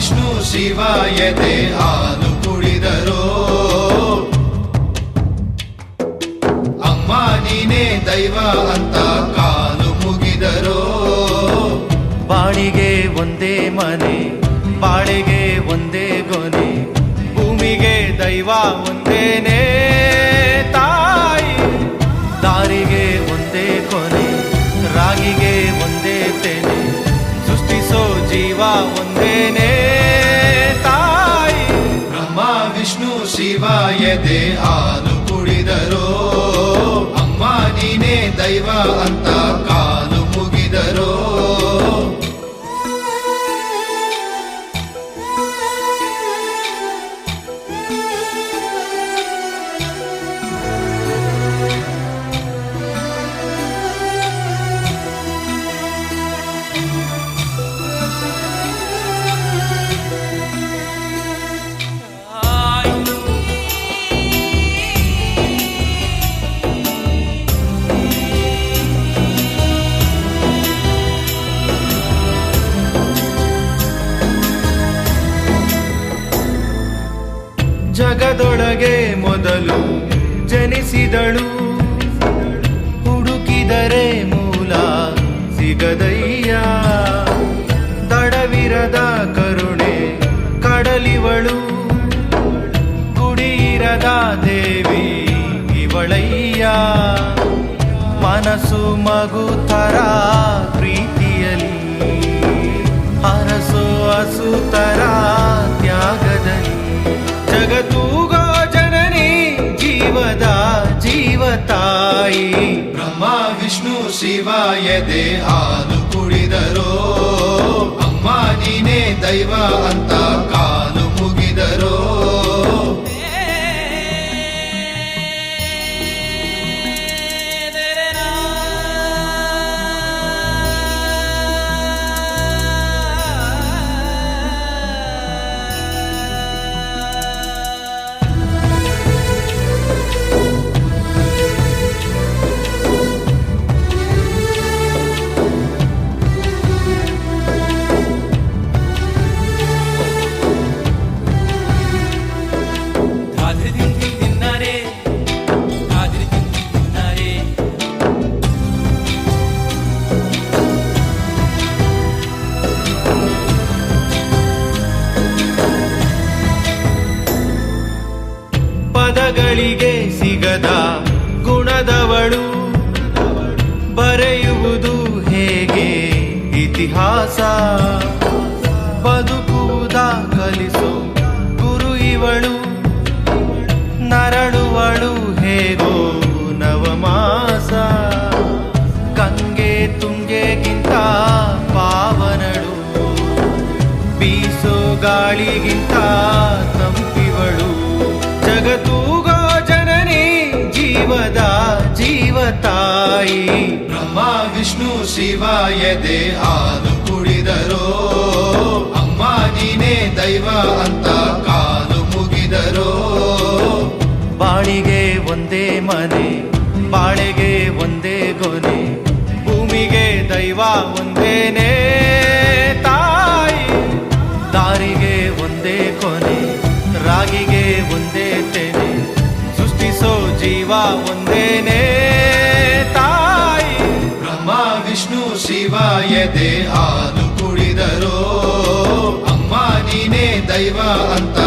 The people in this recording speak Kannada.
ವಿಷ್ಣು ಶಿವ ಎದೆ ಹಾಲು ಕುಡಿದರೋ ಅಮ್ಮ ನೀನೇ ದೈವ ಅಂತ ಕಾಲು ಮುಗಿದರೋ ಬಾಳಿಗೆ ಒಂದೇ ಮನೆ ಬಾಳಿಗೆ ಒಂದೇ ಗೊನೆ ಭೂಮಿಗೆ ದೈವ ಒಂದೇನೆ ತಾಯಿ ದಾರಿಗೆ ಒಂದೇ ಕೊನೆ ರಾಗಿಗೆ ಒಂದೇ ತೆನೆ ಸೃಷ್ಟಿಸೋ ಜೀವ ಒಂದೇನೆ ತಾಯಿ ಬ್ರಹ್ಮ ವಿಷ್ಣು ಶಿವ ಎದೆ ಹಾಲು ಕುಡಿದರೋ ಅಮ್ಮ ನೀನೇ ದೈವ ಅಂತ ಕಾಲು ಮುಗಿದರೋ ಜಗದೊಳಗೆ ಮೊದಲು ಜನಿಸಿದಳು ಹುಡುಕಿದರೆ ಮೂಲ ಸಿಗದಯ್ಯ ದಡವಿರದ ಕರುಣೆ ಕಡಲಿವಳು ಗುಡಿಯಿರದ ದೇವಿ ಇವಳಯ್ಯ ಮನಸ್ಸು ಮಗು ಥರ ಪ್ರೀತಿಯಲ್ಲಿ ಹರಸೋ ಹಸುತರ ತ್ಯಾಗದಲ್ಲಿ ಜಗತ್ತೂಗೋ ಜನನಿ ಜೀವದ ಜೀವತಾಯಿ ಬ್ರಹ್ಮ ವಿಷ್ಣು ಶಿವ ಎದೆ ಹಾಲು ಕುಡಿದರೋ ಅಮ್ಮ ನೀನೇ ದೈವ ಅಂತ ಕಾಲು ಮುಗಿದರೋ ಪದಗಳಿಗೆ ಸಿಗದ ಗುಣದವಳು ಬರೆಯುವುದು ಹೇಗೆ ಇತಿಹಾಸ ಬದುಕುವುದ ಕಲಿಸು ಗುರು ಇವಳು ನರಳುವಳು ಹೇಗೋ ನವಮಾಸ ಗಂಗೆ ತುಂಗೆಗಿಂತ ಪಾವನಳು ಬೀಸೋ ಗಾಳಿಗಿಂತ ತಂಪಿವಳು ಜಗತ್ತೂಗೋ ಜನನಿ ಜೀವದ ಜೀವತಾಯಿ ಬ್ರಹ್ಮ ವಿಷ್ಣು ಶಿವ ಎದೆ ಹಾಲು ಕುಡಿದರೋ ಅಮ್ಮ ನೀನೇ ದೈವ ಅಂತ ಕಾಲು ಮುಗಿದರೋ ಬಾಳಿಗೆ ಒಂದೇ ಮನೆ ಬಾಳಿಗೆ ಒಂದೇ ಗೊನೆ ಭೂಮಿಗೆ ದೈವ ಒಂದೇನೆ ತಾಯಿ ದಾರಿಗೆ ಒಂದೇ ಕೊನೆ ರಾಗಿಗೆ ಒಂದೇ ತೆನೆ ಸೃಷ್ಟಿಸೋ ಜೀವ ಒಂದೇನೆ ತಾಯಿ ಬ್ರಹ್ಮ ವಿಷ್ಣು ಶಿವ ಎದೆ ಹಾಲು ಕುಡಿದರೋ ಅಮ್ಮ ನೀನೇ ದೈವ ಅಂತ